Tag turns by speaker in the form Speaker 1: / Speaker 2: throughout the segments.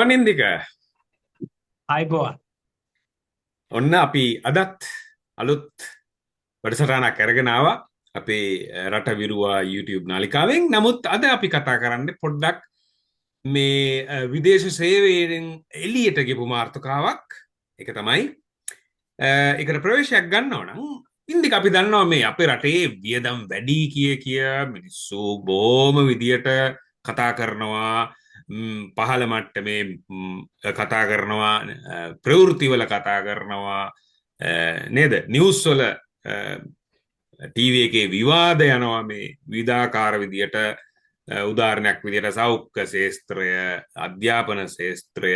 Speaker 1: නින්දික
Speaker 2: අයිබෝවන්.
Speaker 1: ඔන්න අපි අදත් අලුත් වැඩසටහනක් අරගෙන ආවා අපේ රට විරුවා YouTube නාලිකාවෙන්. නමුත් අද අපි කතා කරන්නේ පොඩ්ඩක් මේ විදේශ සේවයෙන් එළියට ගිහපු මාතෘකාවක්. ඒක තමයි ඒකට ප්‍රවේශයක් ගන්නව නම් ඉන්දික අපි දන්නවා මේ අපේ රටේ වියදම් වැඩි කිය මිනිස්සු බොහොම විදියට කතා කරනවා. පහළ මට්ටමේ කතා කරනවා, ප්‍රවෘත්තිවල කතා කරනවා, නේද? නිවුස් වල ටීවී එකේ විවාද යනවා මේ විවිධාකාර විදියට. උදාහරණයක් විදියට සෞඛ්‍ය ශාස්ත්‍රය, අධ්‍යාපන ශාස්ත්‍රය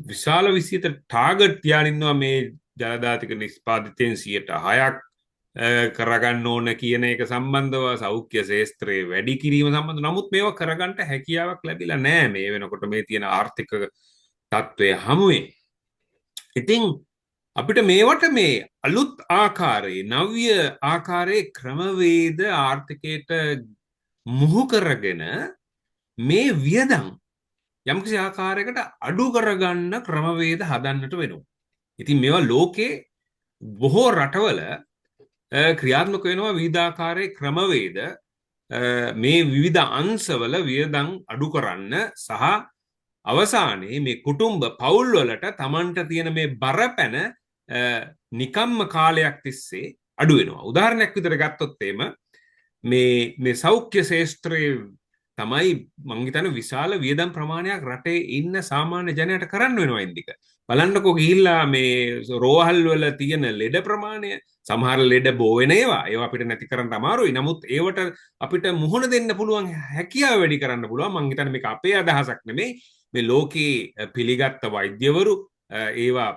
Speaker 1: විශාල විසියට ටාගට් තියාගෙන ඉන්නවා මේ ජලදාතික නිෂ්පාදිතයෙන් 6% කරගන්න ඕන කියන එක සම්බන්ධව සෞඛ්‍ය ශාස්ත්‍රයේ වැඩි කිරීම සම්බන්ධව. නමුත් මේවා කරගන්න හැකියාවක් ලැබිලා නැහැ මේ වෙනකොට මේ තියෙන ආර්ථික තත්ත්වයේ හමුවේ. ඉතින් අපිට මේවට මේ අලුත් ආකාරයේ නව්‍ය ආකාරයේ ක්‍රමවේද ආර්ථිකයට මුහු කරගෙන මේ වියදම් යම්කිසි ආකාරයකට අඩු කරගන්න ක්‍රමවේද හදන්නට වෙනවා. ඉතින් මේවා ලෝකේ බොහෝ රටවල ක්‍රියාත්මක වෙනවා විවිධාකාරයේ ක්‍රමවේද මේ විවිධ අංශවල වියදම් අඩු කරන්න සහ අවසානයේ මේ කුටුම්බ පවුල් වලට Tamanට තියෙන මේ බරපැන නිකම්ම කාලයක් තිස්සේ අඩු වෙනවා. උදාහරණයක් විදිහට ගත්තොත් මේ සෞඛ්‍ය ශාස්ත්‍රයේ තමයි මං හිතන්නේ විශාල වියදම් ප්‍රමාණයක් රටේ ඉන්න සාමාන්‍ය ජනයාට කරන්න වෙනවා ඉන්දික. බලන්නකෝ ගිහිල්ලා මේ රෝහල් වල තියෙන ලෙඩ ප්‍රමාණය, සමහර ලෙඩ බෝ වෙන ඒවා අපිට නැති කරන්න අමාරුයි. නමුත් ඒවට අපිට මුහුණ දෙන්න පුළුවන් හැකියාව වැඩි කරන්න පුළුවන්. මං හිතන්නේ මේක අපේ අදහසක් නෙමෙයි. මේ ලෝකේ පිළිගත්ත වෛද්‍යවරු ඒවා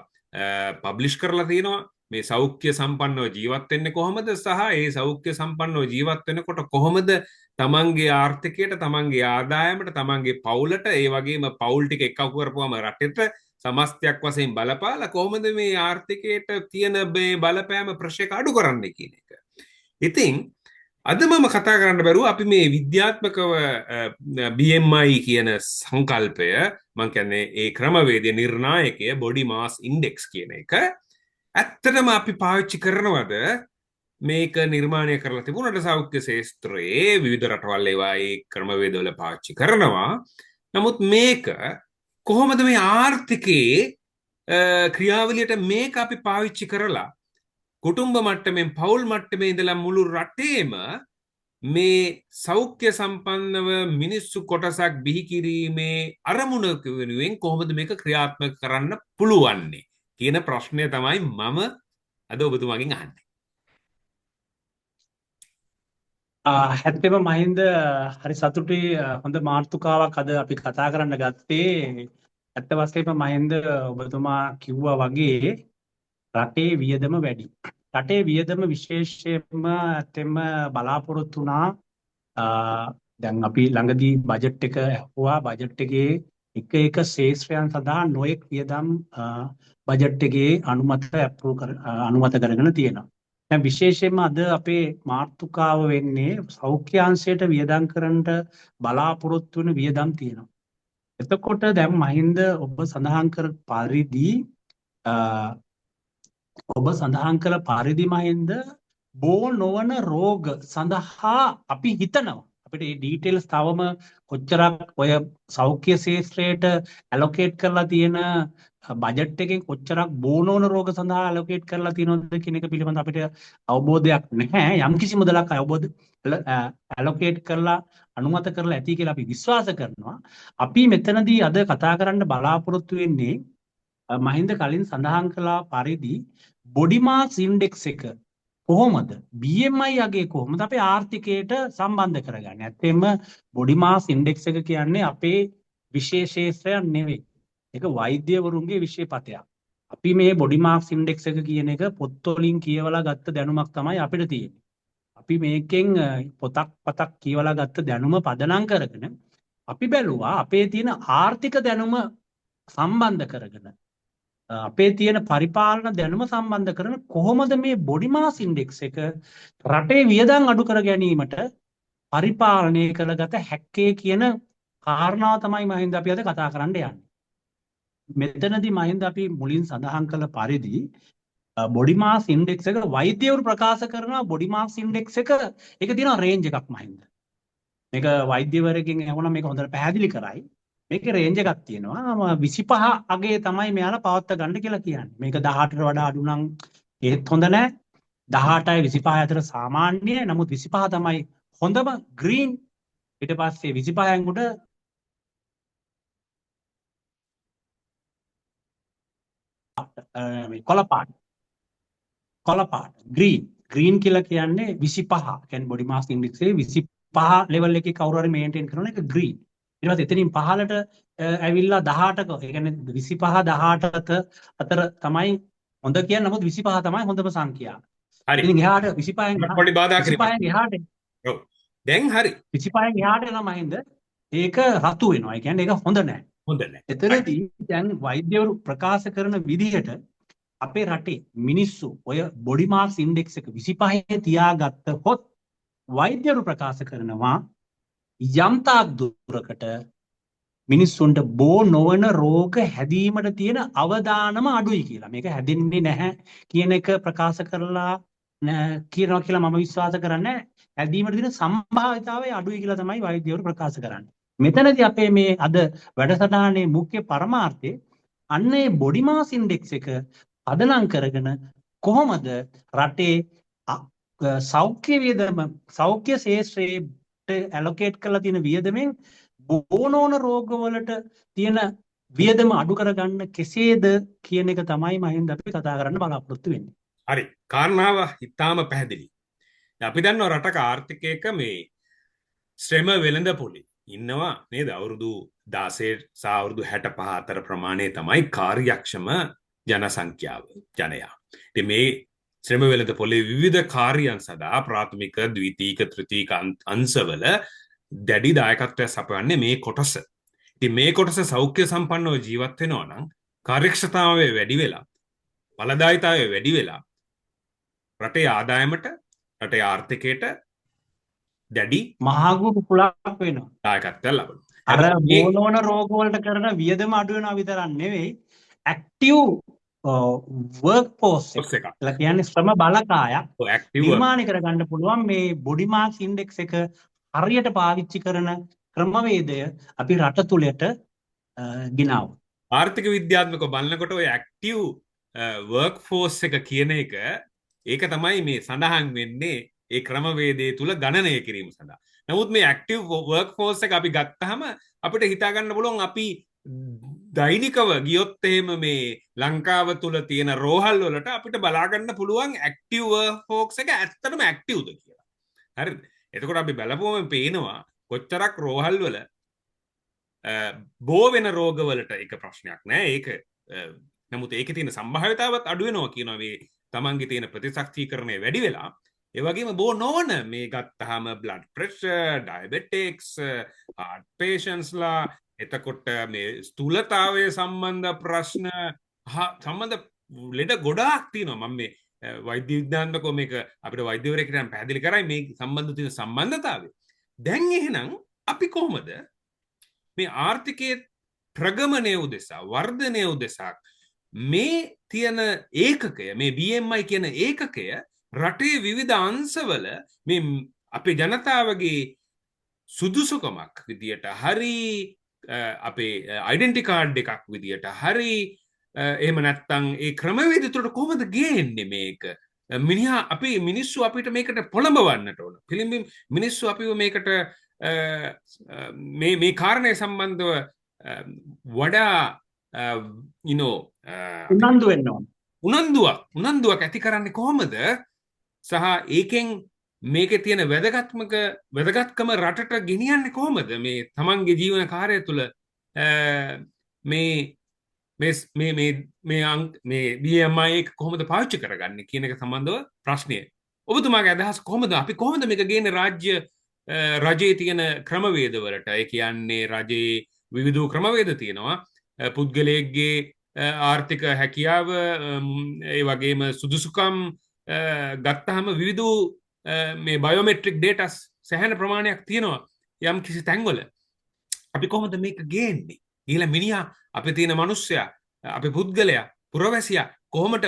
Speaker 1: පබ්ලිෂ් කරලා තියෙනවා. මේ සෞඛ්‍ය සම්පන්නව ජීවත් වෙන්නේ කොහොමද සහ ඒ සෞඛ්‍ය සම්පන්නව ජීවත් වෙනකොට කොහොමද තමන්ගේ ආර්ථිකයට, තමන්ගේ ආදායමට, තමන්ගේ පවුලට, ඒ වගේම පවුල් ටික එක්කව කරපුවම රටේට සමස්තයක් වශයෙන් බලපාලා කොහොමද මේ ආර්ථිකයට තියෙන මේ බලපෑම ප්‍රශ්නක අඩු කරන්නේ කියන එක. ඉතින් අද මම කතා කරන්න බැරුව අපි මේ විද්‍යාත්මකව BMI කියන සංකල්පය, මම කියන්නේ ඒ ක්‍රමවේදය නිර්ණායකය බොඩි මාස් ඉන්ඩෙක්ස් කියන එක ඇත්තටම අපි පාවිච්චි කරනවද? මේක නිර්මාණය කරලා තිබුණාට සෞඛ්‍ය ශාස්ත්‍රයේ විවිධ රටවල් ඒවා ඒ ක්‍රමවේදවල පාවිච්චි කරනවා. නමුත් මේක කොහොමද මේ ආර්ථිකයේ ක්‍රියාවලියට මේක අපි පාවිච්චි කරලා කුටුම්බ මට්ටමින් පවුල් මට්ටමේ ඉඳලා මුළු රටේම මේ සෞඛ්‍ය සම්පන්නව මිනිස්සු කොටසක් බිහි කිරීමේ අරමුණක වෙනුවෙන් කොහොමද මේක ක්‍රියාත්මක කරන්න පුළුවන්නේ කියන ප්‍රශ්නය තමයි මම අද ඔබතුමාගෙන් අහන්නේ.
Speaker 2: හැත්තෙම මහින්ද හරි සතුටුයි. හොඳ මාතෘකාවක් අද අපි කතා කරන්න ගත්තේ. ඇත්ත වශයෙන්ම මහින්ද ඔබතුමා කිව්වා වගේ රටේ වියදම වැඩි. රටේ වියදම විශේෂයෙන්ම ඇත්තෙම බලාපොරොත්තු වුණා. දැන් අපි ළඟදී බජට් එක ඇහුවා. බජට් එකේ එක ශේෂ්ත්‍රයන් සඳහා නොයෙක් වියදම් බජට් එකේ අනුමත කරගෙන තියෙනවා. දැන් විශේෂයෙන්ම අද අපේ මාතෘකාව වෙන්නේ සෞඛ්‍ය අංශයට වියදම් කරන්නට බලාපොරොත්තු වෙන වියදම් තියෙනවා. එතකොට දැන් මහින්ද ඔබ සඳහන් කළ පරිදි මහින්ද බෝ නොවන රෝග සඳහා අපි හිතනවා. අපිට මේ ඩීටේල්ස් තවම කොච්චරක් ඔය සෞඛ්‍ය ශාස්ත්‍රයට ඇලොකේට් කරලා තියෙන බජට් එකෙන් කොච්චරක් බෝ නොවන රෝග සඳහා ඇලොකේට් කරලා තියෙනවද කියන එක පිළිබඳ අපිට අවබෝධයක් නැහැ. යම්කිසි මුදලක් ඇලොකේට් කරලා අනුමත කරලා ඇති කියලා අපි විශ්වාස කරනවා. අපි මෙතනදී අද කතා කරන්න බලාපොරොත්තු වෙන්නේ මහින්ද කලින් සඳහන් කළා පරිදි බොඩි මාස් ඉන්ඩෙක්ස් එක කොහොමද BMI අගේ කොහොමද අපේ ආර්ථිකයට සම්බන්ධ කරගන්නේ. ඇත්තෙම බොඩි මාස් ඉන්ඩෙක්ස් එක කියන්නේ අපේ විශේෂේත්‍රයක් නෙවෙයි. ඒක වෛද්‍යවරුන්ගේ විශේෂපතයක්. අපි මේ බොඩි මාස් ඉන්ඩෙක්ස් එක කියන එක පොත්වලින් කියවලා ගත්ත දැනුමක් තමයි අපිට තියෙන්නේ. අපි මේකෙන් පොතක් කියවලා ගත්ත දැනුම පදනම් කරගෙන අපි බැලුවා අපේ තියෙන ආර්ථික දැනුම සම්බන්ධ කරගෙන අපේ තියෙන පරිපාලන දැනුම සම්බන්ධ කරන කොහොමද මේ බොඩි මාස් ඉන්ඩෙක්ස් එක රටේ වියදම් අඩු කර ගැනීමට පරිපාලනය කරගත හැක්කේ කියන කාරණාව තමයි මහින්ද අපි අද කතා කරන්න යන්නේ. මෙතනදී මහින්ද අපි මුලින් සඳහන් කළ පරිදි බොඩි මාස් ඉන්ඩෙක්ස් එක වෛද්‍යවරු ප්‍රකාශ කරනවා බොඩි මාස් ඉන්ඩෙක්ස් එක ඒක තියෙනවා රේන්ජ් එකක් මහින්ද. මේක වෛද්‍යවරයෙක්ගෙන් ඇහුණා මේක හොඳට පැහැදිලි කරයි. මේකේ රේන්ජ් එකක් තියෙනවා 25 අගේ තමයි මෙයාලා පවත්ත ගන්න කියලා කියන්නේ. මේක 18ට වඩා අඩු නම් ඒත් හොඳ නැහැ. 18යි 25 අතර සාමාන්‍යයි. නමුත් 25 තමයි හොඳම ග්‍රීන්. ඊට පස්සේ 25න් උඩ කොළ පාට ග්‍රීන් කියලා කියන්නේ 25. කියන්නේ බොඩි මාස් ඉන්ඩෙක්ස් එකේ 25 ලෙවල් එකේ කවුරු හරි මේන්ටේන් කරන එක ග්‍රීන්. ඊට පස්සේ එතනින් පහළට ඇවිල්ලා 18ක ඒ කියන්නේ 25 18 අතර තමයි හොඳ කියන්නේ. නමුත් 25 තමයි හොඳම සංඛ්‍යාව.
Speaker 1: හරි.
Speaker 2: ඉතින් එහාට 25න්
Speaker 1: පොඩි බාධා කිරීමක්.
Speaker 2: 25න් එහාට
Speaker 1: ඔව්. දැන් හරි.
Speaker 2: 25න් එහාට යන මහින්ද ඒක රතු වෙනවා. ඒ කියන්නේ ඒක හොඳ නැහැ.
Speaker 1: හොඳ නැහැ.
Speaker 2: එතනදී දැන් වෛද්‍යවරු ප්‍රකාශ කරන විදිහට අපේ රටේ මිනිස්සු ඔය බොඩි මාස් ඉන්ඩෙක්ස් එක 25 තියාගත්තොත් වෛද්‍යවරු ප්‍රකාශ කරනවා යම්තාක් දුරකට මිනිස්සුන්ට බෝ නොවන රෝග හැදීමට තියෙන අවදානම අඩුයි කියලා. මේක හැදෙන්නේ නැහැ කියන එක ප්‍රකාශ කරලා කියනවා කියලා මම විශ්වාස කරන්නේ. හැදීමට තියෙන සම්භාවිතාවය අඩුයි කියලා තමයි වෛද්‍යවරු ප්‍රකාශ කරන්නේ. මෙතනදී අපේ මේ අද වැඩසටහනේ මුඛ්‍ය පරමාර්ථය අන්නේ බොඩි මාස් ඉන්ඩෙක්ස් එක පදනම් කරගෙන කොහොමද රටේ සෞඛ්‍ය වියදම සෞඛ්‍ය ශේෂ්ත්‍රයට ඇලොකේට් කරලා තියෙන වියදමෙන් බෝනෝන රෝගවලට තියෙන වියදම අඩු කරගන්න කෙසේද කියන එක තමයි මහින්ද අපි කතා කරන්න බලාපොරොත්තු වෙන්නේ.
Speaker 1: හරි. කාරණාව ඉතාම පැහැදිලි. අපි දන්නවා රටක ආර්ථිකයක මේ ශ්‍රම වෙළඳපොලේ ඉන්නවා නේද? අවුරුදු 16 සහ අවුරුදු 65 අතර ප්‍රමාණය තමයි කාර්යක්ෂම ජන සංඛ්‍යාව ජනයා. ඉතින් මේ ශ්‍රම වෙළඳපොලේ විවිධ කාර්යයන් සඳහා ප්‍රාථමික, ද්විතීක, තෘතීක අංශවල දැඩි දායකත්වයක් සපයන්නේ මේ කොටස. ඉතින් මේ කොටස සෞඛ්‍ය සම්පන්නව ජීවත් වෙනවා නම් කාර්යක්ෂමතාවය වැඩි වෙලා, ඵලදායීතාවය වැඩි වෙලා රටේ ආදායමට, රටේ ආර්ථිකයට දැඩි
Speaker 2: මහඟු කුකුලක් වෙනවා.
Speaker 1: දායකත්වයක් ලබනවා.
Speaker 2: අර බෝනෝන රෝග වලට කරන වියදම අඩු වෙනවා විතරක් නෙවෙයි ඇක්ටිව් වර්ක් ෆෝස් එක කියලා කියන්නේ ශ්‍රම බලකායක් නිර්මාණය කරගන්න පුළුවන් මේ බොඩි මාස් ඉන්ඩෙක්ස් එක හරියට පාවිච්චි කරන ක්‍රමවේදය අපි රට තුලට ගෙනාවු.
Speaker 1: ආර්ථික විද්‍යාත්මකව බලනකොට ඔය ඇක්ටිව් වර්ක් ෆෝස් එක කියන එක ඒක තමයි මේ සඳහන් වෙන්නේ ඒ ක්‍රමවේදයේ තුල ගණනය කිරීම සඳහා. නමුත් මේ ඇක්ටිව් වර්ක් ෆෝස් එක අපි ගත්තාම අපිට හිතා ගන්න පුළුවන් අපි දෛනිකව ගියොත් එහෙම මේ ලංකාව තුල තියෙන රෝහල් වලට අපිට බලා ගන්න පුළුවන් ඇක්ටිව් වර්ක් ෆෝස් එක ඇත්තටම ඇක්ටිව්ද කියලා. හරිද? එතකොට අපි බලපුවම පේනවා කොච්චරක් රෝහල් වල බෝ වෙන රෝගවලට ඒක ප්‍රශ්නයක් නෑ. ඒක නමුත් ඒකේ තියෙන සම්භාවිතාවත් අඩු වෙනවා කියනවා මේ තමන්ගේ තියෙන ප්‍රතිශක්තිකරණය වැඩි වෙලා. ඒ වගේම බෝ නොවන මේ ගත්තාම බ්ලඩ් ප්‍රෙෂර්, ඩයබටික්ස්, හાર્ට් පේෂන්ට්ස්ලා එතකොට මේ ස්ථූලතාවයේ සම්බන්ධ ප්‍රශ්න සම්බන්ධ ලෙඩ ගොඩාක් තියෙනවා. මම මේ වෛද්‍ය විද්‍යාත්මකව මේක අපිට වෛද්‍යවරයෙක්ට නම් පැහැදිලි කරයි මේ සම්බන්ධ තියෙන සම්බන්ධතාවය. දැන් එහෙනම් අපි කොහොමද මේ ආර්ථිකයේ ප්‍රගමනය උදෙසා වර්ධනය උදෙසා මේ තියෙන ඒකකය මේ BMI කියන ඒකකය රටේ විවිධ අංශවල මේ අපේ ජනතාවගේ සුදුසුකමක් විදියට හරි අපේ ඩෙන්ටි කාඩ් එකක් විදියට හරි එහෙම නැත්නම් ඒ ක්‍රමවේද තුළට කොහොමද ගේන්නේ මේක මිනිහා අපි මිනිස්සු අපිට මේකට පොළඹවන්නට ඕන පිළිඹින් මිනිස්සු අපිව මේකට මේ කාරණය සම්බන්ධව වඩා
Speaker 2: උනන්දු වෙන්න ඕන
Speaker 1: උනන්දුවක් ඇති කරන්නේ කොහොමද සහ ඒකෙන් මේකේ තියෙන වැදගත්කම රටට ගෙනියන්නේ කොහොමද මේ තමන්ගේ ජීවන කාර්යය තුළ මේ BMI එක කොහොමද පාවිච්චි කරගන්නේ කියන එක සම්බන්ධව ප්‍රශ්නය. ඔබතුමාගේ අදහස කොහොමද අපි කොහොමද මේක ගේන්නේ රජයේ තියෙන ක්‍රමවේදවලට? ඒ කියන්නේ රජයේ විවිධ ක්‍රමවේද තියෙනවා. පුද්ගලයෙක්ගේ ආර්ථික හැකියාව ඒ වගේම සුදුසුකම් ගත්තාම විවිධ මේ බයෝමෙට්‍රික් ඩේටාස් සෑහෙන ප්‍රමාණයක් තියෙනවා යම් කිසි තැන්වල. අපි කොහොමද මේක ගේන්නේ? ඊළඟ මිනිහා අපේ තියෙන මිනිස්සයා අපේ පුද්ගලයා පුරවැසියා කොහොමද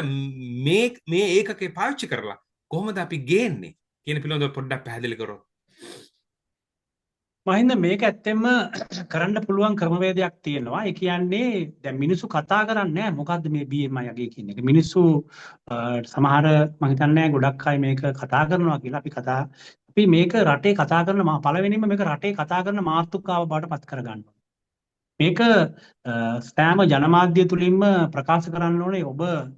Speaker 1: මේ ඒකකේ පාවිච්චි කරලා කොහොමද අපි ගේන්නේ කියන පිළිබඳව පොඩ්ඩක් පැහැදිලි කරොත්.
Speaker 2: මහින්ද මේක ඇත්තෙම කරන්න පුළුවන් ක්‍රමවේදයක් තියෙනවා. ඒ කියන්නේ දැන් මිනිස්සු කතා කරන්නේ මොකද්ද මේ BMI අගේ කියන එක. මිනිස්සු සමහර මම හිතන්නේ ගොඩක් අය මේක කතා කරනවා කියලා අපි මේක රටේ කතා කරන පළවෙනිම මේක රටේ කතා කරන මාතෘකාව බවට පත් කරගන්නවා. මේක සෑම ජනමාධ්‍ය තුලින්ම ප්‍රකාශ කරන්න ඕනේ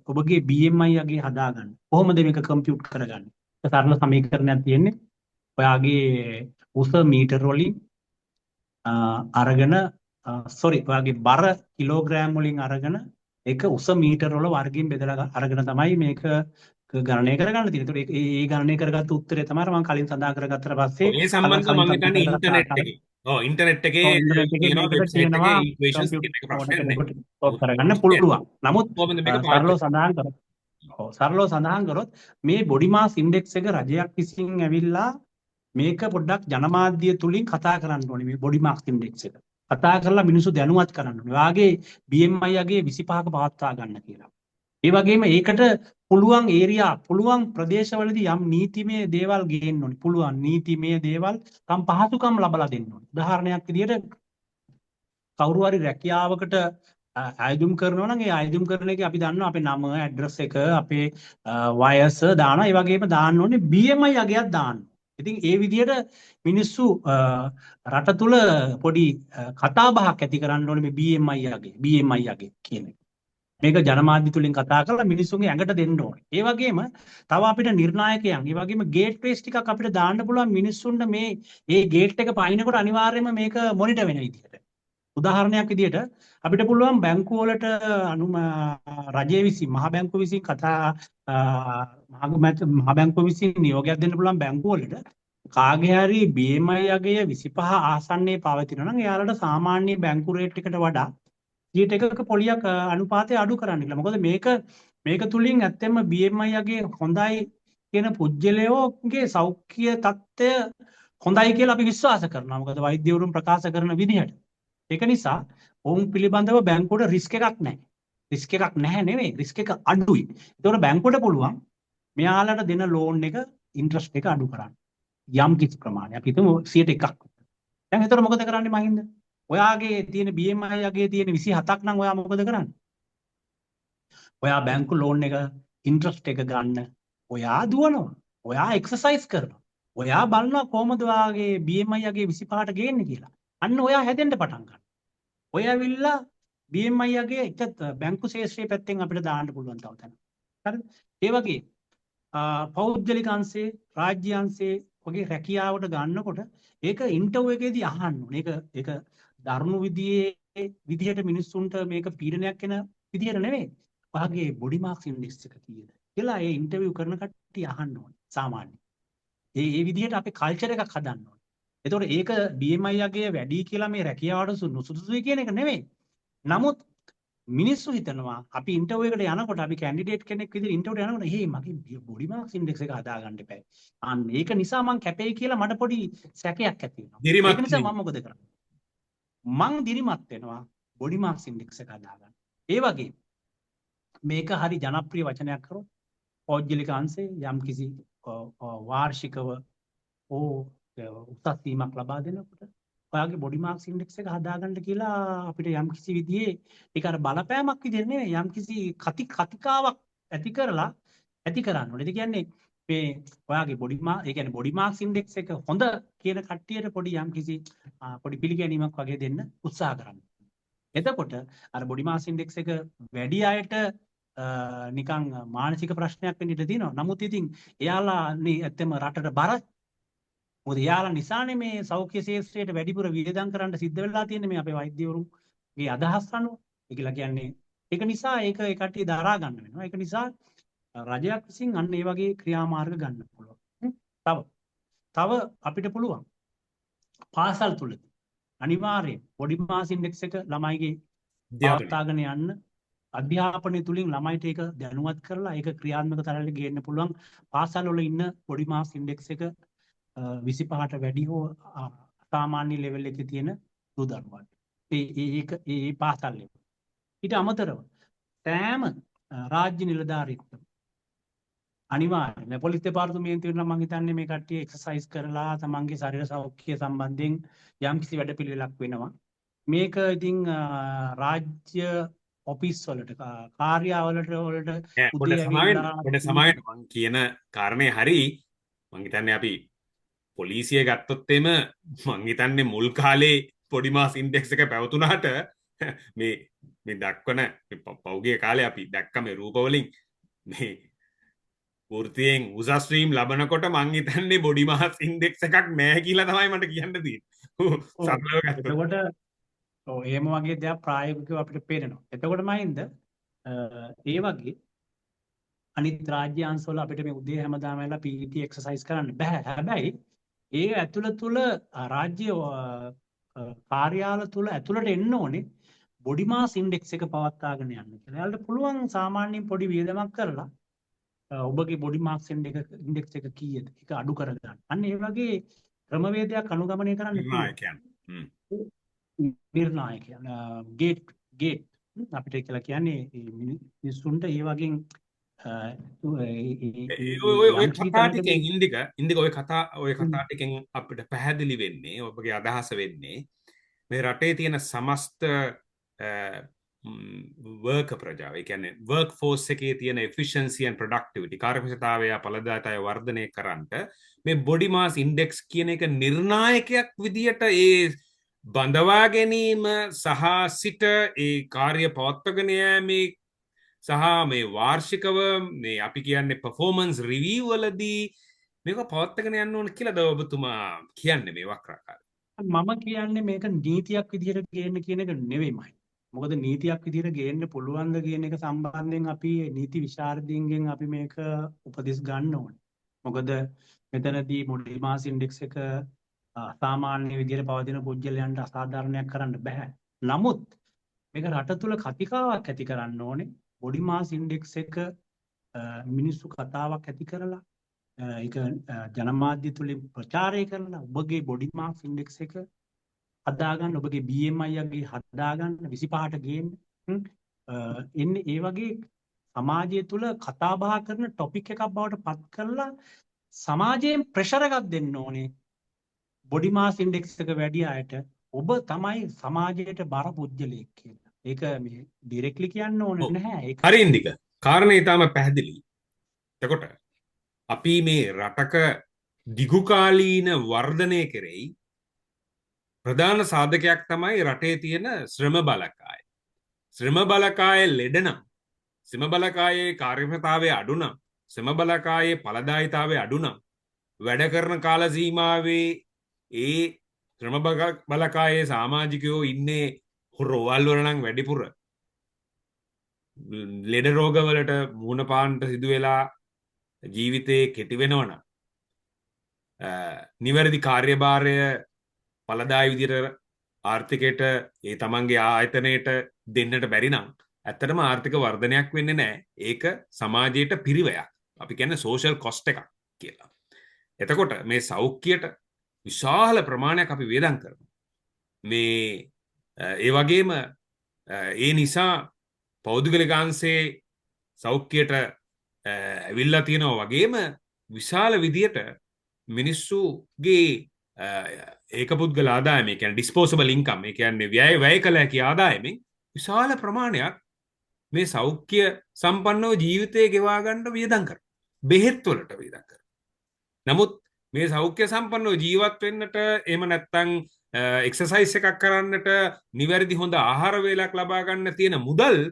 Speaker 2: ඔබගේ BMI අගේ හදාගන්න. කොහොමද මේක කම්පියුට් කරගන්නේ? සරල සමීකරණයක් තියෙන්නේ. ඔයාගේ උස මීටර වලින් අරගෙන ඔයාගේ බර කිලෝග්‍රෑම් වලින් අරගෙන ඒක උස මීටර වල වර්ගයෙන් බෙදලා අරගෙන තමයි මේක ගණනය කරගන්න තියෙන්නේ. ඒතකොට ඒ ගණනය කරගත්ත උත්තරය තමයි මම කලින් සඳහන් කරගත්තට පස්සේ
Speaker 1: ඒ සම්බන්ධව මම හිතන්නේ ඉන්ටර්නෙට් එකේ
Speaker 2: ඉන්ටර්නෙට් එකේ
Speaker 1: තියෙනවා
Speaker 2: මේකට
Speaker 1: වෙබ්සයිට්
Speaker 2: තියෙනවා
Speaker 1: එකේ ඉක්වේෂන්ස්
Speaker 2: කම්පියුටර්
Speaker 1: කියන එක
Speaker 2: මොඩ්
Speaker 1: ප්‍රශ්නයක්
Speaker 2: එක
Speaker 1: නැහැ.
Speaker 2: ඔබට සෝල්ව් කරගන්න පුළුවන්. නමුත්
Speaker 1: කොහොමද මේක
Speaker 2: සරලව
Speaker 1: පාවිච්චි
Speaker 2: සඳහන් කරොත් සරලව සඳහන් කරොත් මේ බොඩි මාස් ඉන්ඩෙක්ස් එක රජයක් විසින් ඇවිල්ලා මේක පොඩ්ඩක් ජනමාධ්‍ය තුලින් කතා කරන්න ඕනේ මේ බොඩි මාස් ඉන්ඩෙක්ස් එක. කතා කරලා මිනිස්සු දැනුවත් කරන්න ඕනේ. ඔයාගේ BMI අගේ 25ක පවත්වා ගන්න කියලා. ඒ වගේම ඒකට පුළුවන් ප්‍රදේශවලදී යම් නීතිමය දේවල් ගේන්න ඕනේ. පුළුවන් නීතිමය දේවල් පහසුකම් ලබලා දෙන්න ඕනේ. උදාහරණයක් විදිහට කවුරු හරි රැකියාවකට අයදුම් කරනවා නම් ඒ අයදුම් කරන එකේ අපි දන්නවා අපේ නම, ඇඩ්‍රස් එක, අපේ වයස දානවා. ඒ වගේම දාන්න ඕනේ BMI අගයක් දාන්න. ඉතින් ඒ විදිහට මිනිස්සු රට තුල පොඩි කතා බහක් ඇති කරන්න ඕනේ මේ BMI අගේ කියන එක. මේක ජනමාධ්‍ය තුලින් කතා කරලා මිනිස්සුන්ගේ ඇඟට දෙන්න ඕනේ. ඒ වගේම තව අපිට නිර්ණායකයන්, ඒ වගේම ගේට් වේස් ටිකක් අපිට දාන්න පුළුවන් මිනිස්සුන්ට මේ ගේට් එක පයින්නකොට අනිවාර්යයෙන්ම මේක මොනිටර් වෙන විදිහට. උදාහරණයක් විදිහට අපිට පුළුවන් බැංකු වලට රජය විසින් මහ බැංකුව විසින් මහ බැංකුව විසින් නියෝගයක් දෙන්න පුළුවන් බැංකු වලට කාගේ හරි BMI අගය 25 ආසන්නයේ පවතිනවා නම් එයාලට සාමාන්‍ය බැංකු රේට් එකට වඩා 1%ක පොලියක් අනුපාතය අඩු කරන්න කියලා. මොකද මේක තුලින් ඇත්තෙම BMI අගේ හොඳයි කියන පුජ්‍යලයෝගේ සෞඛ්‍ය තත්ත්වය හොඳයි කියලා අපි විශ්වාස කරනවා. මොකද වෛද්‍යවරුන් ප්‍රකාශ කරන විදිහට. ඒක නිසා ඔවුන් පිළිබඳව බැංකුවට රිස්ක් එකක් නැහැ. රිස්ක් එකක් නැහැ නෙවෙයි, රිස්ක් එක අඩුයි. ඒතකොට බැංකුවට පුළුවන් මෙයාලට දෙන ලෝන් එක ඉන්ට්‍රස්ට් එක අඩු කරන්න. යම් කිසි ප්‍රමාණයක්. අපි හිතමු 101ක්. දැන් ඒතර මොකද කරන්නේ මහින්ද? ඔයාගේ තියෙන BMI අගේ තියෙන 27ක් නම් ඔයා මොකද කරන්නේ? ඔයා බැංකු ලෝන් එක ඉන්ට්‍රස්ට් එක ගන්න. ඔයා දුවනවා. ඔයා එක්සර්සයිස් කරනවා. ඔයා බලනවා කොහොමද ඔයාගේ BMI අගේ 25ට ගේන්නේ කියලා. අන්න ඔයා හැදෙන්න පටන් ගන්නවා. ඔය ඇවිල්ලා BMI අගේ එක බැංකු ශාස්ත්‍රයේ පැත්තෙන් අපිට දාන්න පුළුවන් තව තැන. හරිද? ඒ වගේ පෞද්ගලික අංශේ, රාජ්‍ය අංශේ වගේ රැකියාවට ගන්නකොට ඒක ඉන්ටර්වයුව එකේදී අහන්න ඕනේ. ඒක දරුණු විදිහට මිනිස්සුන්ට මේක පීඩනයක් වෙන විදිහට නෙවෙයි. ඔයාගේ බොඩි මාස් ඉන්ඩෙක්ස් එක කීයද කියලා ඒ ඉන්ටර්විව් කරන කට්ටිය අහන්න ඕනේ සාමාන්‍යයෙන්. ඒ විදිහට අපි කල්චර් එකක් හදන්න ඕනේ. එතකොට ඒක BMI අගය වැඩි කියලා මේ රැකියාවට නුසුදුසුයි කියන එක නෙවෙයි. නමුත් මිනිස්සු හිතනවා අපි ඉන්ටර්විව් එකට යනකොට අපි කැන්ඩිඩේට් කෙනෙක් විදිහට ඉන්ටර්විව් යනකොට මගේ බොඩි මාස් ඉන්ඩෙක්ස් එක හදාගන්න එපා. අන්න ඒක නිසා මං කැපෙයි කියලා මට පොඩි සැකයක් ඇති වෙනවා. ඒක නිසා මම මොකද කරන්නේ? මං දිරිමත් වෙනවා බොඩි මාස් ඉන්ඩෙක්ස් එක හදාගන්න. ඒ වගේ මේක හරි ජනප්‍රිය වචනයක් කරොත් පෞද්ගලික අංශේ යම් කිසි වාර්ෂිකව උසස් වීමක් ලබා දෙනකොට ඔයාගේ බොඩි මාස් ඉන්ඩෙක්ස් එක හදාගන්න කියලා අපිට යම් කිසි විදිහේ ඒක අර බලපෑමක් විදිහට නෙවෙයි යම් කිසි කතිකාවක් ඇති කරන්න ඕනේ. ඒ කියන්නේ මේ ඔයාගේ බොඩි මාස් ඉන්ඩෙක්ස් එක හොඳ කියන කට්ටියට පොඩි යම් කිසි පොඩි පිළිගැනීමක් වගේ දෙන්න උත්සාහ කරන්න. එතකොට අර බොඩි මාස් ඉන්ඩෙක්ස් එක වැඩි අයට නිකන් මානසික ප්‍රශ්නයක් වෙන්න ඉඩ තියෙනවා. නමුත් ඉතින් එයාලා ඇත්තම රටට බර. මොකද එයාලා නිසානේ මේ සෞඛ්‍ය ශාස්ත්‍රයට වැඩිපුර වියදම් කරන්න සිද්ධ වෙලා තියෙන්නේ මේ අපේ වෛද්‍යවරුන්ගේ අදහස් අනුව. ඒකලා කියන්නේ ඒක නිසා ඒක ඒ කට්ටිය දරා ගන්න වෙනවා. ඒක නිසා රජයක් විසින් අන්න ඒ වගේ ක්‍රියාමාර්ග ගන්න පුළුවන්. තව අපිට පුළුවන් පාසල් තුලදී අනිවාර්යයෙන් බොඩි මාස් ඉන්ඩෙක්ස් එක ළමයිගේ පවත්වාගෙන යන්න අධ්‍යාපනය තුලින් ළමයිට ඒක දැනුවත් කරලා ඒක ක්‍රියාත්මක තරලට ගේන්න පුළුවන්. පාසල් වල ඉන්න බොඩි මාස් ඉන්ඩෙක්ස් එක 25ට වැඩි හෝ සාමාන්‍ය ලෙවල් එකේ තියෙන දූ දරුවන්ට. ඒ පාසල් ලෙවල්. ඊට අමතරව සෑම රාජ්‍ය නිලධාරීත්වම අනිවාර්යයෙන් පොලිස් දෙපාර්තමේන්තුවේ නම් මම හිතන්නේ මේ කට්ටිය එක්සර්සයිස් කරලා තමන්ගේ ශරීර සෞඛ්‍ය සම්බන්ධයෙන් යම්කිසි වැඩපිළිවෙලක් වෙනවා. මේක ඉතින් රාජ්‍ය ඔෆිස් වලට කාර්යාවලට
Speaker 1: පොඩ
Speaker 2: උදේ
Speaker 1: සමාවෙන්
Speaker 2: ඇවිල්ලා
Speaker 1: පොඩ සමාවෙන් මං කියන කාරණය හරි මං හිතන්නේ අපි පොලිසිය ගත්තොත් එම මං හිතන්නේ මුල් කාලේ පොඩි මාස් ඉන්ඩෙක්ස් එක පැවතුනාට මේ දක්වන පෞගේ කාලේ අපි දැක්ක මේ රූපවලින් මේ වෘතියෙන් උසස් ස්ට්‍රීම් ලබනකොට මං හිතන්නේ බොඩි මාස් ඉන්ඩෙක්ස් එකක් නැහැ කියලා තමයි මට කියන්න තියෙන්නේ. සරලව ගත්තොත්.
Speaker 2: එතකොට එහෙම වගේ දෙයක් ප්‍රායෝගිකව අපිට පේනවා. එතකොට මහින්ද ඒ වගේ අනිත් රාජ්‍ය අංශවල අපිට මේ උදේ හැමදාම ඇවිල්ලා PT එක්සර්සයිස් කරන්න බෑ. හැබැයි ඒ ඇතුළත තුල රාජ්‍ය කාර්යාල තුල ඇතුළට එන්න ඕනේ බොඩි මාස් ඉන්ඩෙක්ස් එක පවත්වාගෙන යන්න කියලා. එයාලට පුළුවන් සාමාන්‍යයෙන් පොඩි වියදමක් කරලා ඔබගේ බොඩි මාස් ඉන්ඩෙක්ස් එක කීයද ඒක අඩු කරගන්න. අන්න ඒ වගේ ක්‍රමවේදයක් අනුගමනය කරන්න නිර්ණායකයන් ගේට් අපිට කියලා කියන්නේ මිනිස්සුන්ට ඒ වගේ
Speaker 1: ඔය කතා ටිකෙන් ඉන්දික ඔය කතා ටිකෙන් අපිට පැහැදිලි වෙන්නේ ඔබගේ අදහස වෙන්නේ මේ රටේ තියෙන සමස්ත වර්ක ප්‍රජාව ඒ කියන්නේ වර්ක් ෆෝස් එකේ තියෙන efficiency and productivity කාර්යක්ෂමතාවය ඵලදායකතාවය වර්ධනය කරන්නට මේ බොඩි මාස් ඉන්ඩෙක්ස් කියන එක නිර්ණායකයක් විදියට ඒ බඳවා ගැනීම සහ සිට ඒ කාර්ය පවත්වාගෙන යෑමේ සහ මේ වාර්ෂිකව මේ අපි කියන්නේ performance review වලදී මේක පවත්වාගෙන යන්න ඕන කියලාද ඔබතුමා කියන්නේ මේ වක්‍රාකාරය?
Speaker 2: මම කියන්නේ මේක නීතියක් විදිහට ගේන්න කියන එක නෙවෙයිමයි. මොකද නීතියක් විදිහට ගේන්න පුළුවන්ද කියන එක සම්බන්ධයෙන් අපි නීති විශාරදීන්ගෙන් අපි මේක උපදෙස් ගන්න ඕනේ. මොකද මෙතනදී බොඩි මාස් ඉන්ඩෙක්ස් එක සාමාන්‍ය විදිහට පවතින පුද්ගලයන්ට අසාධාරණයක් කරන්න බෑ. නමුත් මේක රට තුල කතිකාවක් ඇති කරන්න ඕනේ. බොඩි මාස් ඉන්ඩෙක්ස් එක මිනිස්සු කතාවක් ඇති කරලා ඒක ජනමාධ්‍ය තුලින් ප්‍රචාරය කරලා ඔබගේ බොඩි මාස් ඉන්ඩෙක්ස් එක හදාගන්න ඔබගේ BMI එකගේ හදාගන්න 25ට ගේන්න එන්නේ ඒ වගේ සමාජය තුල කතා බහ කරන ටොපික් එකක් බවට පත් කරලා සමාජයෙන් ප්‍රෙෂර් එකක් දෙන්න ඕනේ බොඩි මාස් ඉන්ඩෙක්ස් එක වැඩි අයට ඔබ තමයි සමාජයට බර පුද්ගලයෙක් කියලා. ඒක මේ ඩිරෙක්ට්ලි කියන්න ඕන නැහැ. ඒක
Speaker 1: හරි ඉන්දික. කාරණේ ඊටම පැහැදිලි. එතකොට අපි මේ රටක දිගුකාලීන වර්ධනය කෙරෙහි ප්‍රධාන සාධකයක් තමයි රටේ තියෙන ශ්‍රම බලකාය. ශ්‍රම බලකාය ලෙඩ නම් ශ්‍රම බලකායේ කාර්යක්ෂමතාවය අඩු නම් ශ්‍රම බලකායේ ඵලදායීතාවය අඩු නම් වැඩ කරන කාල සීමාවේ ඒ ශ්‍රම බලකායේ සමාජිකයෝ ඉන්නේ රෝවල් වල නම් වැඩිපුර ලෙඩ රෝගවලට මුහුණ පාන්නට සිදු වෙලා ජීවිතේ කෙටි වෙනවනම් නිවැරදි කාර්යභාරය ඵලදායී විදිහට ආර්ථිකයට ඒ තමන්ගේ ආයතනයට දෙන්නට බැරි නම් ඇත්තටම ආර්ථික වර්ධනයක් වෙන්නේ නැහැ. ඒක සමාජයට පිරිවයක්. අපි කියන්නේ සෝෂල් කොස්ට් එකක් කියලා. එතකොට මේ සෞඛ්‍යයට විශාල ප්‍රමාණයක් අපි වේදම් කරනවා. මේ ඒ වගේම ඒ නිසා පෞද්ගලිකාංශයේ සෞඛ්‍යයට ඇවිල්ලා තියෙනවා වගේම විශාල විදියට මිනිස්සුගේ ඒක පුද්ගල ආදායම කියන්නේ ඩිස්පෝසබල් ඉන්කම් ඒ කියන්නේ වැය කළ හැකි ආදායමෙන් විශාල ප්‍රමාණයක් මේ සෞඛ්‍ය සම්පන්නව ජීවිතය ගෙවා ගන්න වියදම් කරනවා. බෙහෙත් වලට වියදම් කරනවා. නමුත් මේ සෞඛ්‍ය සම්පන්නව ජීවත් වෙන්නට එහෙම නැත්නම් එක්සර්සයිස් එකක් කරන්නට නිවැරදි හොඳ ආහාර වේලක් ලබා ගන්න තියෙන මුදල්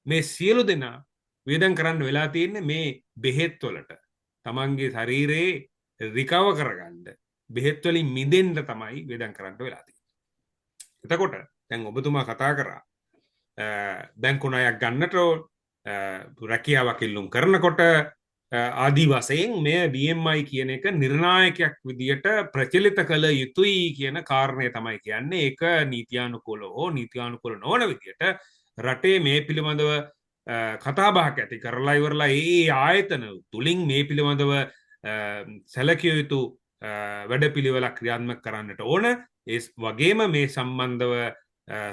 Speaker 1: මේ සියලු දෙනා වියදම් කරන්න වෙලා තියෙන්නේ මේ බෙහෙත් වලට. තමන්ගේ ශරීරේ රිකවර් කරගන්න බෙහෙත් වලින් මිදෙන්න තමයි වියදම් කරන්න වෙලා තියෙන්නේ. එතකොට දැන් ඔබතුමා කතා කරා බැංකු ණයක් ගන්නට රැකියාවක් ඉල්ලුම් කරනකොට ආදී වශයෙන් මේ BMI කියන එක නිර්ණායකයක් විදියට ප්‍රචලිත කළ යුතුයි කියන කාරණය තමයි කියන්නේ. ඒක නීත්‍යානුකූල හෝ නීත්‍යානුකූල නොවන විදියට රටේ මේ පිළිබඳව කතා බහක් ඇති කරලා ඉවරලා ඒ ආයතන තුලින් මේ පිළිබඳව සැලකිය යුතු වැඩපිළිවෙලක් ක්‍රියාත්මක කරන්නට ඕන. ඒ වගේම මේ සම්බන්ධව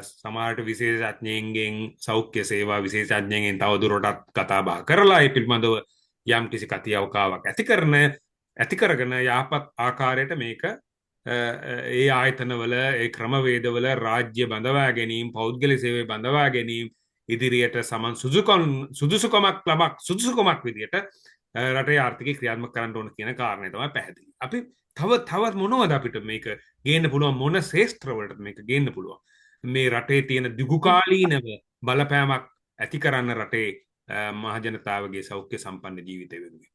Speaker 1: සමහරට විශේෂඥයින්ගෙන් සෞඛ්‍ය සේවා විශේෂඥයින්ගෙන් තව දුරටත් කතා බහ කරලා ඒ පිළිබඳව යම් කිසි කතියවකාවක් ඇති කරගෙන යහපත් ආකාරයට මේක ඒ ආයතනවල ඒ ක්‍රමවේදවල රාජ්‍ය බඳවා ගැනීම පෞද්ගලික සේවය බඳවා ගැනීම ඉදිරියට සමන් සුදුසුකමක් විදියට රටේ ආර්ථිකය ක්‍රියාත්මක කරන්න ඕන කියන කාරණය තමයි පැහැදිලි. අපි තවත් මොනවද අපිට මේක ගේන්න පුළුවන් මොන ශේෂ්ත්‍රවලට මේක ගේන්න පුළුවන් මේ රටේ තියෙන දිගුකාලීනව බලපෑමක් ඇති කරන්න රටේ මහජනතාවගේ සෞඛ්‍ය සම්පන්න ජීවිතය වෙනුවෙන්.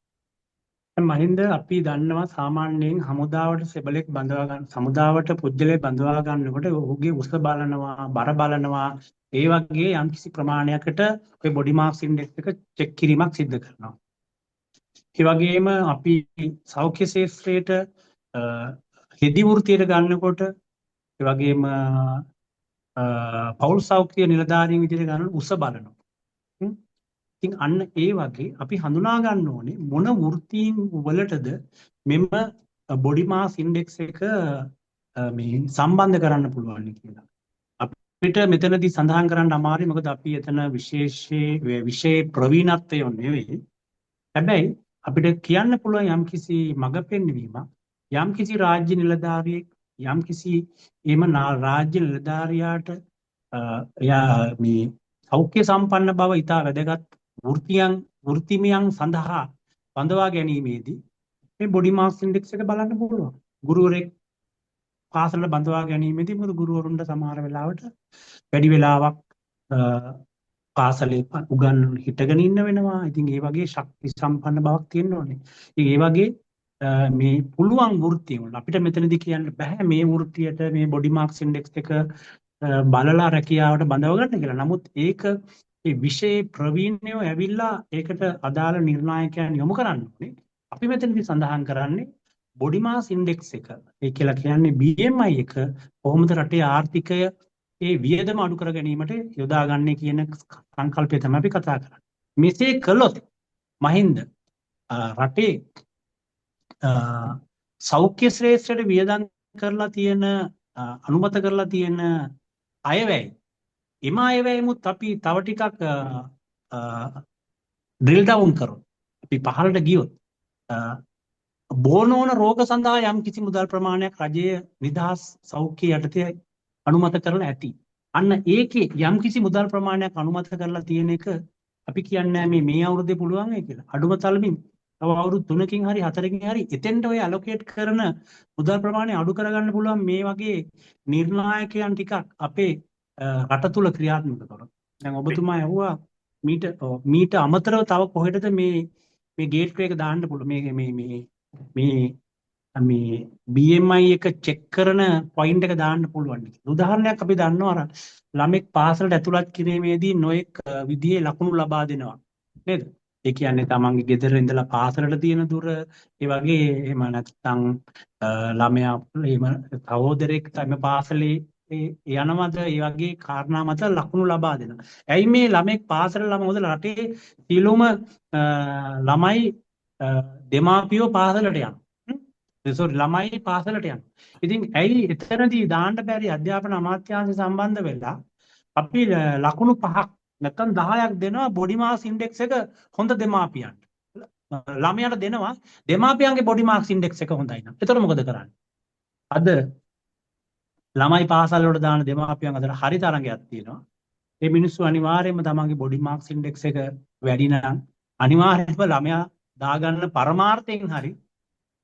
Speaker 2: මහින්ද අපි දන්නවා සාමාන්‍යයෙන් හමුදාවට සෙබලෙක් බඳවා ගන්න සමුදාවට පුජ්‍යලේ බඳවා ගන්නකොට ඔහුගේ උස බලනවා බර බලනවා ඒ වගේ යම්කිසි ප්‍රමාණයකට ඔය බොඩි මාස් ඉන්ඩෙක්ස් එක චෙක් කිරීමක් සිදු කරනවා. ඒ වගේම අපි සෞඛ්‍ය ශාස්ත්‍රයට හෙදි වෘත්තියට ගන්නකොට ඒ වගේම පෞල් සෞඛ්‍ය නිලධාරීන් විදිහට ගන්න උස බලනවා. ඉතින් අන්න ඒ වගේ අපි හඳුනා ගන්න ඕනේ මොන වෘත්තීන් වලටද මෙම බොඩි මාස් ඉන්ඩෙක්ස් එක මේ සම්බන්ධ කරන්න පුළුවන් කියලා. අපිට මෙතනදී සඳහන් කරන්න අමාරුයි මොකද අපි එතන විශේෂ ප්‍රවීණත්වය නෙවෙයි. හැබැයි අපිට කියන්න පුළුවන් යම්කිසි මඟ පෙන්වීමක් යම්කිසි රාජ්‍ය නිලධාරියෙක් යම්කිසි එහෙම රාජ්‍ය නිලධාරියාට මේ සෞඛ්‍ය සම්පන්න බව ඉතා වැදගත් වෘත්තිමයන් සඳහා බඳවා ගැනීමේදී මේ බොඩි මාස් ඉන්ඩෙක්ස් එක බලන්න පුළුවන්. ගුරුවරයෙක් පාසලට බඳවා ගැනීමේදී මොකද ගුරුවරුන්ට සමහර වෙලාවට වැඩි වෙලාවක් පාසලේ උගන්වන්න හිටගෙන ඉන්න වෙනවා. ඉතින් ඒ වගේ ශක්ති සම්පන්න බවක් තියෙන්න ඕනේ. ඉතින් ඒ වගේ මේ පුළුවන් වෘත්තිය වල අපිට මෙතනදී කියන්න බෑ මේ වෘත්තියට මේ බොඩි මාස් ඉන්ඩෙක්ස් එක බලලා රැකියාවට බඳව ගන්න කියලා. නමුත් ඒක ඒ විෂයේ ප්‍රවීණයෝ ඇවිල්ලා ඒකට අදාළ නිර්ණායකයන් යොමු කරන්න ඕනේ. අපි මෙතනදී සඳහන් කරන්නේ බොඩි මාස් ඉන්ඩෙක්ස් එක. ඒ කියලා කියන්නේ BMI එක කොහොමද රටේ ආර්ථිකය ඒ වියදම අඩු කර ගැනීමට යොදාගන්නේ කියන සංකල්පය තමයි අපි කතා කරන්නේ. මෙසේ කළොත් මහින්ද රටේ සෞඛ්‍ය ශ්‍රේෂ්ඨයට වියදම් කරලා තියෙන අනුමත කරලා තියෙන අයවැය එම අයවැයමුත් අපි තව ටිකක් ඩ්‍රිල් ඩවුන් කරොත් අපි පහළට ගියොත් බෝනෝන රෝග සඳහා යම් කිසි මුදල් ප්‍රමාණයක් රජය නිදහස් සෞඛ්‍ය යටතේ අනුමත කරලා ඇති. අන්න ඒකේ යම් කිසි මුදල් ප්‍රමාණයක් අනුමත කරලා තියෙන එක අපි කියන්නේ මේ අවුරුද්දේ පුළුවන් ඒ කියලා. අඩුම තරමින් තව අවුරුදු 3කින් හරි 4කින් හරි එතෙන්ට ඔය ඇලොකේට් කරන මුදල් ප්‍රමාණය අඩු කරගන්න පුළුවන් මේ වගේ නිර්ණායකයන් ටිකක් අපේ රට තුල ක්‍රියාත්මක කරනවා. දැන් ඔබතුමා ඇහුවා මීට අමතරව තව කොහෙටද මේ ගේට්වේ එක දාන්න පුළුවන් මේ BMI එක චෙක් කරන පොයින්ට් එක දාන්න පුළුවන්. උදාහරණයක් අපි දන්නවා අර ළමෙක් පාසලට ඇතුළත් කිරීමේදී නොඑක් විදිහේ ලකුණු ලබා දෙනවා. නේද? ඒ කියන්නේ තමන්ගේ ගෙදර ඉඳලා පාසලට තියෙන දුර ඒ වගේ එහෙම නැත්නම් ළමයා එහෙම සහෝදරෙක් තම පාසලේ යනවද ඒ වගේ කාරණා මත ලකුණු ලබා දෙනවා. ඇයි මේ ළමෙක් පාසල මොකද රටේ සියලුම ළමයි දෙමාපියෝ පාසලට යනවා. ළමයි පාසලට යනවා. ඉතින් ඇයි එතනදී දාන්න බැරි අධ්‍යාපන අමාත්‍යාංශය සම්බන්ධ වෙලා අපි ලකුණු 5ක් නැත්නම් 10ක් දෙනවා බොඩි මාස් ඉන්ඩෙක්ස් එක හොඳ දෙමාපියන්ට. ළමයාට දෙනවා දෙමාපියන්ගේ බොඩි මාස් ඉන්ඩෙක්ස් එක හොඳයි නම්. එතකොට මොකද කරන්නේ? අද ළමයි පාසල් වලට දාන දෙමාපියන් අතර හරි තරඟයක් තියෙනවා. ඒ මිනිස්සු අනිවාර්යයෙන්ම තමන්ගේ බොඩි මාස් ඉන්ඩෙක්ස් එක වැඩි නම් අනිවාර්යයෙන්ම ළමයා දාගන්න පරමාර්ථයෙන් හරි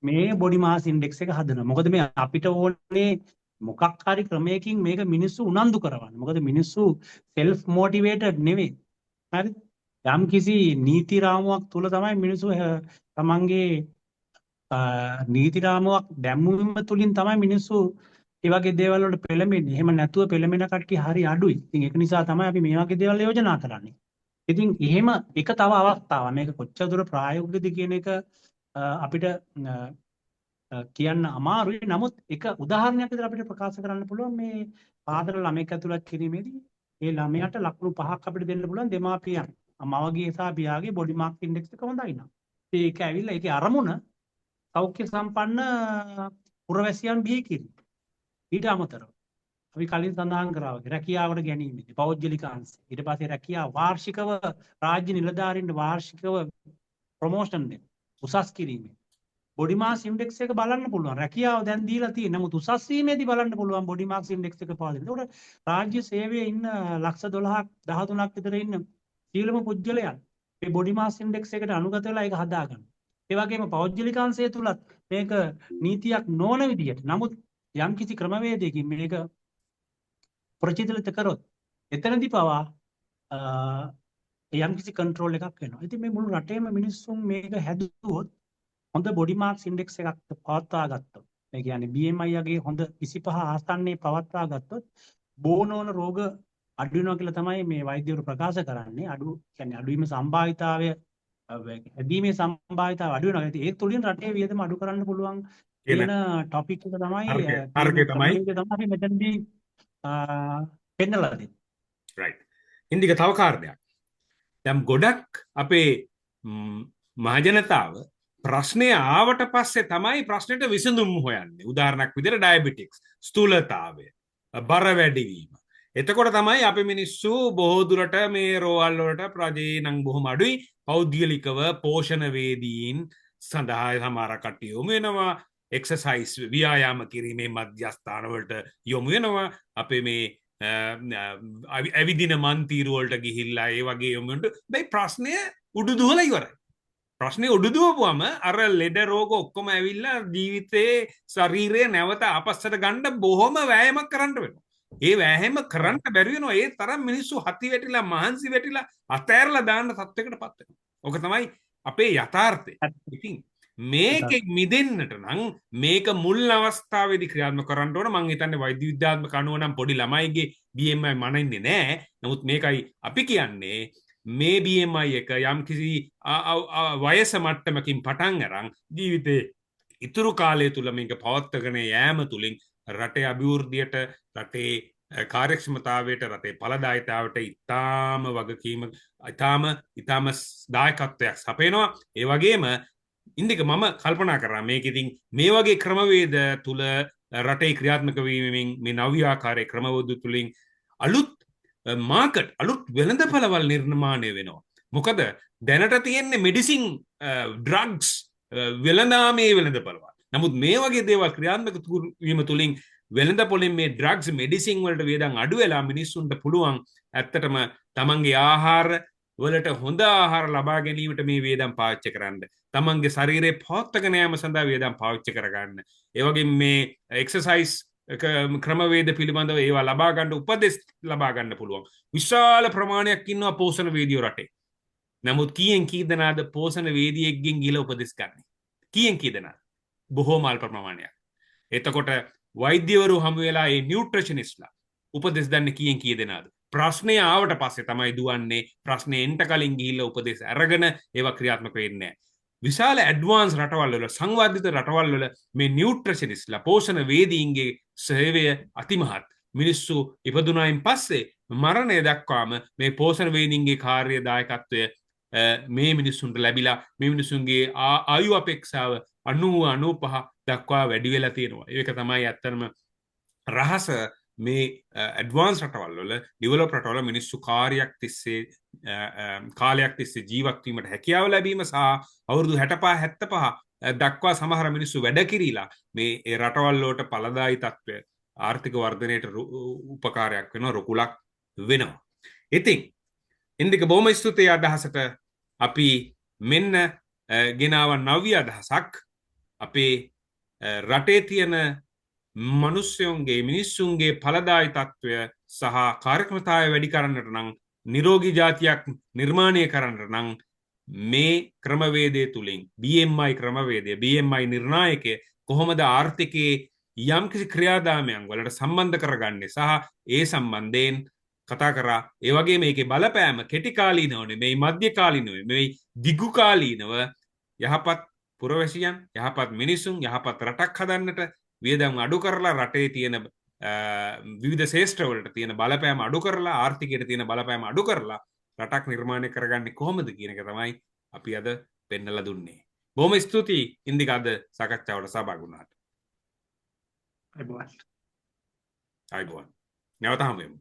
Speaker 2: මේ බොඩි මාස් ඉන්ඩෙක්ස් එක හදනවා. මොකද මේ අපිට ඕනේ මොකක් හරි ක්‍රමයකින් මේක මිනිස්සු උනන්දු කරවන්න. මොකද මිනිස්සු self motivated නෙවෙයි. හරිද? යම් කිසි නීති රාමුවක් තුල තමයි මිනිස්සු තමන්ගේ නීති රාමුවක් දැම්වීම තුලින් තමයි මිනිස්සු ඒ වගේ දේවල් වලට පෙළඹෙන්නේ. එහෙම නැතුව පෙළඹෙන කට්ටිය හරි අඩුයි. ඉතින් ඒක නිසා තමයි අපි මේ වගේ දේවල් යෝජනා කරන්නේ. ඉතින් එහෙම එක තව අවස්ථාවක්. මේක කොච්චර දුර ප්‍රායෝගිකද කියන එක අපිට කියන්න අමාරුයි. නමුත් එක උදාහරණයක් විදිහට අපිට ප්‍රකාශ කරන්න පුළුවන් මේ පාසල ළමෙක් ඇතුළත් කිරීමේදී ඒ ළමයාට ලකුණු 5ක් අපිට දෙන්න පුළුවන් දෙමාපියන්. මවගේ සහ පියාගේ බොඩි මාස් ඉන්ඩෙක්ස් එක හොඳයි නම්. ඒක ඇවිල්ලා ඒකේ අරමුණ සෞඛ්‍ය සම්පන්න පුරවැසියන් බිහි කිරීම. ඊට අමතරව අපි කලින් සඳහන් කරා වගේ රැකියාවට ගැනීමේදී පෞද්ගලික අංශ. ඊට පස්සේ රැකියාව වාර්ෂිකව රාජ්‍ය නිලධාරීන්ට වාර්ෂිකව ප්‍රොමෝෂන් දෙන උසස් කිරීමේ බොඩි මාස් ඉන්ඩෙක්ස් එක බලන්න පුළුවන්. රැකියාව දැන් දීලා තියෙන. නමුත් උසස් වීමේදී බලන්න පුළුවන් බොඩි මාස් ඉන්ඩෙක්ස් එක පාදින. ඒකට රාජ්‍ය සේවයේ ඉන්න ලක්ෂ 12ක් 13ක් විතර ඉන්න සීලම පුජ්‍යලයන් මේ බොඩි මාස් ඉන්ඩෙක්ස් එකට අනුගත වෙලා ඒක හදාගන්න. ඒ වගේම පෞද්ගලික අංශය තුලත් මේක නීතියක් නොවන විදිහට. නමුත් යම්කිසි ක්‍රමවේදයකින් මේක ප්‍රචලිත කරොත් එතනදී පවා යම්කිසි කන්ට්‍රෝල් එකක් වෙනවා. ඉතින් මේ මුළු රටේම මිනිස්සුන් මේක හැදුවොත් හොඳ බොඩි මාස් ඉන්ඩෙක්ස් එකක් පවත්වා ගත්තොත් ඒ කියන්නේ BMI යගේ හොඳ 25 ආසන්නයේ පවත්වා ගත්තොත් බෝනෝන රෝග අඩු වෙනවා කියලා තමයි මේ වෛද්‍යවරු ප්‍රකාශ කරන්නේ. අඩු කියන්නේ අඩුවීම සම්භාවිතාවය හැදීමේ සම්භාවිතාව අඩු වෙනවා. ඉතින් ඒ තුලින් රටේ වියදම අඩු කරන්න පුළුවන් කියන ටොපික් එක තමයි අපි මෙතනදී පෙන්නලා දෙන්නේ.
Speaker 1: රයිට්. ඉන්දික තව කාරණයක්. දැන් ගොඩක් අපේ මහජනතාව ප්‍රශ්නය ආවට පස්සේ තමයි ප්‍රශ්නෙට විසඳුම් හොයන්නේ. උදාහරණයක් විදිහට ඩයබටික්ස්, ස්ථූලතාවය, බර වැඩිවීම. එතකොට තමයි අපි මිනිස්සු බොහෝ දුරට මේ රෝහල් වලට ප්‍රජනන බොහොම අඩුයි. පෞද්ගලිකව පෝෂණ වේදීන් සඳහා සමහර කට්ටිය යොමු වෙනවා. එක්සර්සයිස් ව්‍යායාම කිරීමේ මධ්‍යස්ථාන වලට යොමු වෙනවා. අපේ මේ ඇවිදින මන්තීරු වලට ගිහිල්ලා ඒ වගේ යොමු වෙනට බයි ප්‍රශ්නය උඩු දුවලා ඉවරයි. ප්‍රශ්නේ උඩු දුවපුවම අර ලෙඩ රෝග ඔක්කොම ඇවිල්ලා ජීවිතේ ශරීරය නැවත අපස්සට ගන්න බොහොම වෑයමක් කරන්න වෙනවා. ඒ වෑයම කරන්න බැරි වෙනවා. ඒ තරම් මිනිස්සු හති වැටිලා මහන්සි වැටිලා අතෑරලා දාන්න තත්යකටපත් වෙනවා. ඔක තමයි අපේ යථාර්ථය. ඉතින් මේකෙන් මිදෙන්නට නම් මේක මුල් අවස්ථාවේදී ක්‍රියාත්මක කරන්න ඕන. මම හිතන්නේ වෛද්‍ය විද්‍යාත්මක අනුව නම් පොඩි ළමයිගේ BMI මනින්නේ නැහැ. නමුත් මේකයි අපි කියන්නේ මේ BMI එක යම් කිසි වයස මට්ටමකින් පටන් අරන් ජීවිතේ ඉතුරු කාලය තුල මේක පවත්වාගෙන යෑම තුලින් රටේ අභිවෘද්ධියට, රටේ කාර්යක්ෂමතාවයට, රටේ ඵලදායීතාවට ඉතාම වගකීම ඉතාම දායකත්වයක් සපයනවා. ඒ වගේම ඉන්දික මම කල්පනා කරා මේක ඉතින් මේ වගේ ක්‍රමවේද තුල රටේ ක්‍රියාත්මක වීමෙන් මේ නව්‍යාකාරී ක්‍රමවේද තුලින් අලුත් මාකට් අලුත් වෙළඳපළවල් නිර්මාණය වෙනවා. මොකද දැනට තියෙන්නේ මෙඩිසින් ඩ්‍රග්ස් වෙළඳාමේ වෙළඳපළවල්. නමුත් මේ වගේ දේවල් ක්‍රියාත්මක වීම තුලින් වෙළඳපොළෙන් මේ ඩ්‍රග්ස් මෙඩිසින් වලට වේදන් අඩු වෙලා මිනිස්සුන්ට පුළුවන් ඇත්තටම තමන්ගේ ආහාර වලට හොඳ ආහාර ලබා ගැනීමට මේ වේදන් පාවිච්චි කරන්න. තමන්ගේ ශරීරය පවත්වාගෙන යාම සඳහා වේදන් පාවිච්චි කරගන්න. ඒ වගේම මේ එක්සර්සයිස් ක්‍රමවේද පිළිබඳව ඒවා ලබා ගන්න උපදෙස් ලබා ගන්න පුළුවන්. විශාල ප්‍රමාණයක් ඉන්නවා පෝෂණ වේදිකෝ රටේ. නමුත් කීයෙන් කී දෙනාද පෝෂණ වේදිකෙක්ගෙන් ගිහලා උපදෙස් ගන්න? කීයෙන් කී දෙනාද? බොහෝම අල්ප ප්‍රමාණයක්. එතකොට වෛද්‍යවරු හමු වෙලා ඒ නියුට්‍රිෂනිස්ට්ලා උපදෙස් දෙන්න කීයෙන් කී දෙනාද? ප්‍රශ්නය ආවට පස්සේ තමයි දුවන්නේ. ප්‍රශ්නේ එන්ට කලින් ගිහිල්ලා උපදෙස් අරගෙන ඒවා ක්‍රියාත්මක වෙන්නේ නැහැ. විශාල ඇඩ්වාන්ස් රටවල් වල සංවර්ධිත රටවල් වල මේ නියුට්‍රිෂනිස්ට්ලා පෝෂණ වේදීන්ගේ සේවය අතිමහත්. මිනිස්සු ඉපදුනායින් පස්සේ මරණය දක්වාම මේ පෝෂණ වේදීන්ගේ කාර්ය දායකත්වය මේ මිනිස්සුන්ට ලැබිලා මේ මිනිස්සුන්ගේ ආයු අපේක්ෂාව 90-95 දක්වා වැඩි වෙලා තියෙනවා. ඒක තමයි ඇත්තටම රහස. මේ ඇඩ්වාන්ස් රටවල් වල ඩෙවලොප් රටවල මිනිස්සු කාලයක් තිස්සේ ජීවත් වීමට හැකියාව ලැබීම සහ අවුරුදු 65-75 දක්වා සමහර මිනිස්සු වැඩ කිරීලා මේ ඒ රටවල් වලට ඵලදායී තත්ත්වය ආර්ථික වර්ධනයට උපකාරයක් වෙනවා, රුකුලක් වෙනවා. ඉතින් ඉන්දික බොහොම ස්තුතියි අදහසට. අපි මෙන්න ගෙනාව නව්‍ය අදහසක්. අපේ රටේ තියෙන මනුෂ්‍යයන්ගේ මිනිස්සුන්ගේ ඵලදායී තත්ත්වය සහ කාර්යක්ෂමතාවය වැඩි කරන්නට නම් නිරෝගී ජාතියක් නිර්මාණය කරන්නට නම් මේ ක්‍රමවේදය තුලින් BMI ක්‍රමවේදය BMI නිර්ණායකය කොහොමද ආර්ථිකයේ යම්කිසි ක්‍රියාදාමයන් වලට සම්බන්ධ කරගන්නේ සහ ඒ සම්බන්ධයෙන් කතා කරා. ඒ වගේ මේකේ බලපෑම කෙටි කාලීනව නෙමෙයි, මධ්‍ය කාලීනව නෙමෙයි, දිගු කාලීනව යහපත් පුරවැසියන්, යහපත් මිනිසුන්, යහපත් රටක් හදන්නට වියදම් අඩු කරලා රටේ තියෙන විවිධ ශේෂ්ත්‍රවලට තියෙන බලපෑම අඩු කරලා ආර්ථිකයට තියෙන බලපෑම අඩු කරලා රටක් නිර්මාණය කරගන්නේ කොහොමද කියන එක තමයි අපි අද පෙන්නලා දුන්නේ. බොහොම ස්තුතියි ඉන්දික අද සාකච්ඡාවට සහභාගී වුණාට.
Speaker 2: අයබෝවන්.
Speaker 1: අයබෝවන්. නැවත හමු වෙමු.